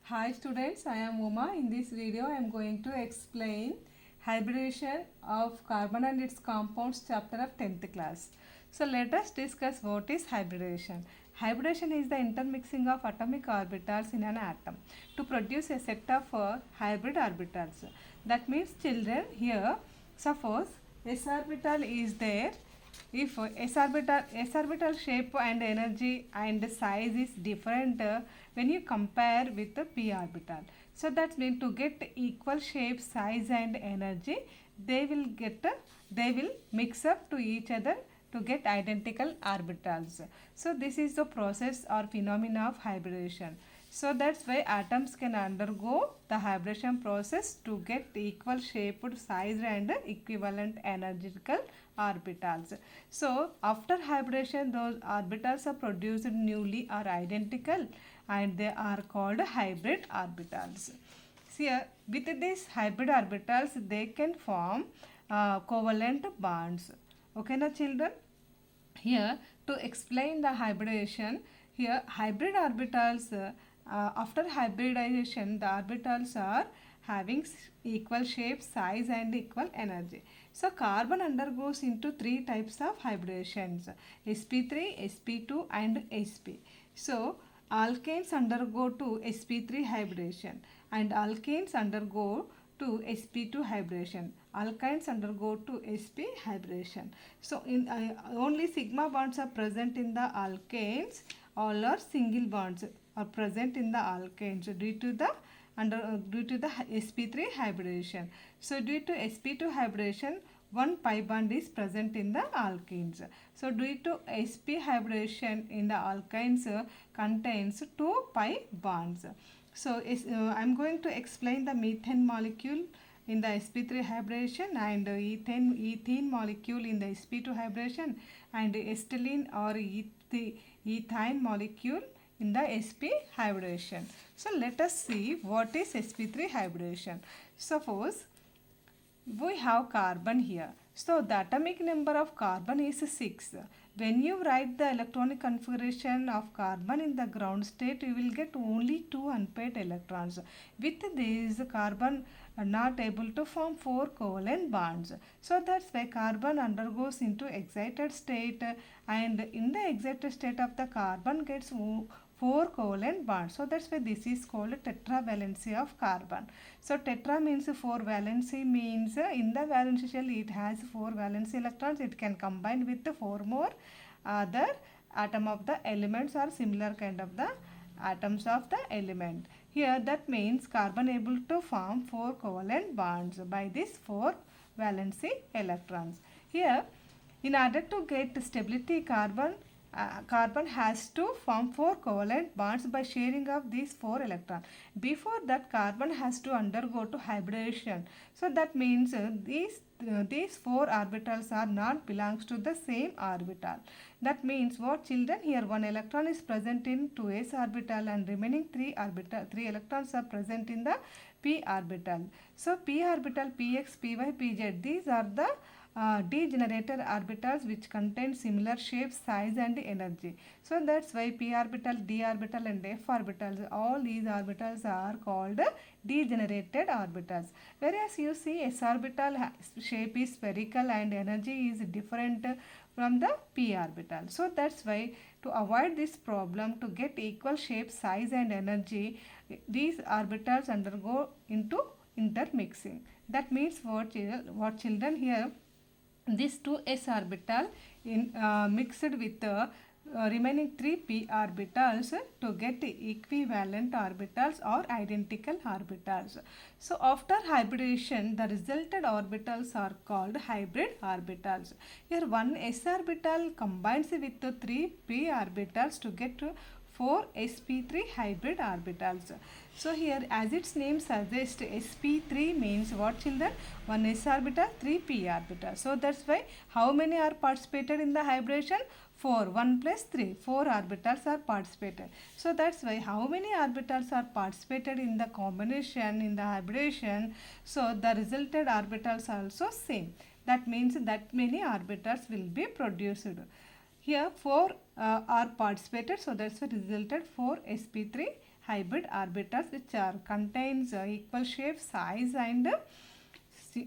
Hi students, I am Uma. In this video, I am going to explain hybridization of carbon and its compounds chapter of 10th class. So let us discuss what is hybridization. Hybridization is the intermixing of atomic orbitals in an atom to produce a set of hybrid orbitals. That means children here, suppose s orbital is there. If s orbital shape and energy and size is different when you compare with the p orbital, so that means to get equal shape, size and energy, they will mix up to each other to get identical orbitals. So this is the process or phenomena of hybridization. So that's why atoms can undergo the hybridization process to get equal shaped, size and equivalent energetical orbitals. So after hybridization, those orbitals are produced newly or identical and they are called hybrid orbitals. See, with these hybrid orbitals, they can form covalent bonds. Okay, na children? Here, to explain the hybridization, here hybrid orbitals, after hybridization, the orbitals are having equal shape, size and equal energy. So carbon undergoes into three types of hybridations: sp3, sp2 and sp. So alkanes undergo to sp3 hybridization and alkanes undergo to sp2 hybridization. Alkynes undergo to sp hybridization. So in only sigma bonds are present in the alkanes. All are single bonds are present in the alkanes due to the sp3 hybridization. So due to sp2 hybridization, one pi bond is present in the alkenes. So due to sp hybridization in the alkynes contains two pi bonds. So I am going to explain the methane molecule in the sp3 hybridization and ethene molecule in the sp2 hybridization and acetylene or ethine molecule in the sp hybridization. So let us see what is sp3 hybridization. Suppose we have carbon here. So the atomic number of carbon is 6. When you write the electronic configuration of carbon in the ground state, you will get only 2 unpaired electrons. With these, carbon are not able to form 4 covalent bonds. So that's why carbon undergoes into excited state, and in the excited state of the carbon gets 4 covalent bonds. So that's why this is called tetravalency of carbon. So tetra means 4, valency means in the valence shell it has 4 valency electrons. It can combine with the 4 more other atom of the elements or similar kind of the atoms of the element. Here that means carbon able to form 4 covalent bonds by these 4 valency electrons. Here, in order to get stability, carbon has to form 4 covalent bonds by sharing of these 4 electrons. Before that, carbon has to undergo to hybridization. So that means these 4 orbitals are not belongs to the same orbital. That means what children, here 1 electron is present in 2s orbital and remaining 3 electrons are present in the p orbital. So p orbital, px, py, pz, these are the degenerated orbitals which contain similar shape, size and energy. So that's why p orbital, d orbital and f orbitals, all these orbitals are called degenerated orbitals. Whereas you see s orbital shape is spherical and energy is different from the p orbital. So that's why to avoid this problem, to get equal shape, size and energy, these orbitals undergo into intermixing. That means what children here, this 2s orbital in mixed with the remaining 3 p orbitals to get equivalent orbitals or identical orbitals. So after hybridization, the resulted orbitals are called hybrid orbitals. Here one s orbital combines with the 3 p orbitals to get 4 sp3 hybrid orbitals. So here, as its name suggests, sp3 means what children? 1 s orbital, 3 p orbital. So that's why how many are participated in the hybridization? 4. 1 plus 3. 4 orbitals are participated. So that's why how many orbitals are participated in the combination in the hybridization? So the resulted orbitals are also same. That means that many orbitals will be produced. Here 4 are participated, so that's why resulted 4 sp3 hybrid orbitals which are contains equal shape, size and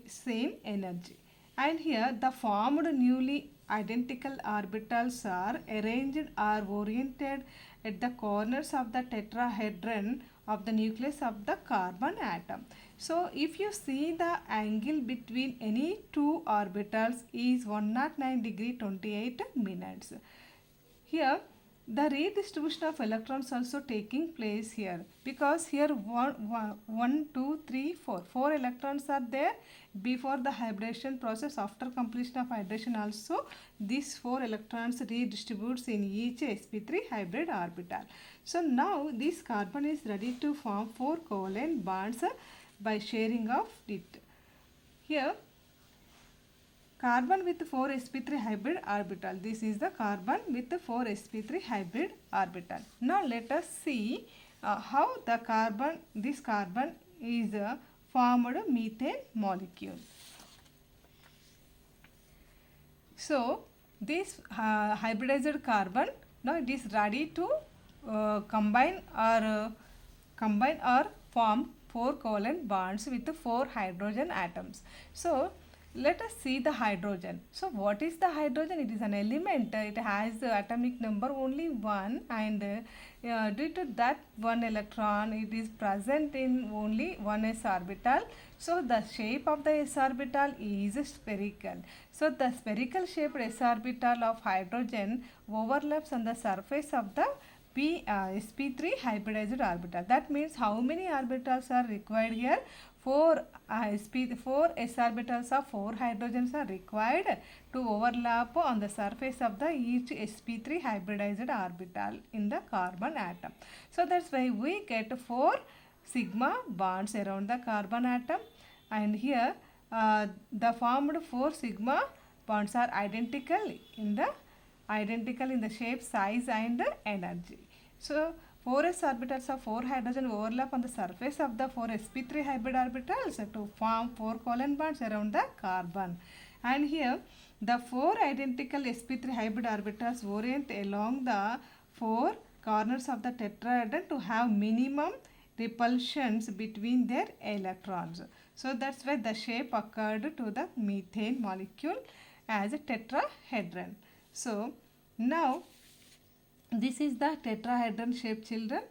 same energy. And here the formed newly identical orbitals are arranged or oriented at the corners of the tetrahedron of the nucleus of the carbon atom. So if you see the angle between any two orbitals is 109 degree 28 minutes. Here the redistribution of electrons also taking place here, because here one, two, three, four electrons are there before the hybridization process. After completion of hybridization also these 4 electrons redistributes in each sp3 hybrid orbital. So now this carbon is ready to form 4 covalent bonds by sharing of it. Here carbon with 4 sp3 hybrid orbital. This is the carbon with 4 sp3 hybrid orbital. Now let us see how this carbon is formed methane molecule. So this hybridized carbon, now it is ready to combine or form 4 covalent bonds with 4 hydrogen atoms. So let us see the hydrogen. So what is the hydrogen? It is an element. It has the atomic number only 1, and due to that 1 electron it is present in only 1 s orbital. So the shape of the s orbital is spherical. So the spherical shaped s orbital of hydrogen overlaps on the surface of the sp3 hybridized orbital. That means how many orbitals are required here? 4 s orbitals of 4 hydrogens are required to overlap on the surface of the each sp3 hybridized orbital in the carbon atom. So that's why we get 4 sigma bonds around the carbon atom, and here the formed 4 sigma bonds are identical in the shape, size and energy. So 4s orbitals of 4 hydrogen overlap on the surface of the 4 sp3 hybrid orbitals to form 4 covalent bonds around the carbon. And here the 4 identical sp3 hybrid orbitals orient along the 4 corners of the tetrahedron to have minimum repulsions between their electrons. So that's why the shape occurred to the methane molecule as a tetrahedron. So now this is the tetrahedron shape, children.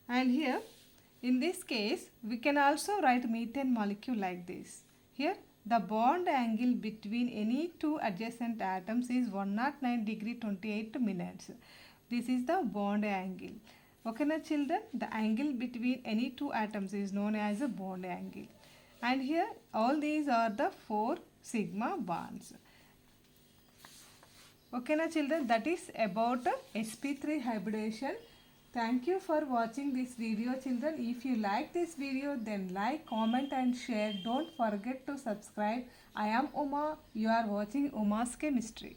And here in this case we can also write methane molecule like this. Here the bond angle between any two adjacent atoms is 109 degree 28 minutes. This is the bond angle. Okay na children, the angle between any two atoms is known as a bond angle. And here all these are the 4 sigma bonds. Okay na children, that is about sp3 hybridization. Thank you for watching this video, children. If you like this video, then like, comment and share. Don't forget to subscribe. I am Uma. You are watching Uma's Chemistry.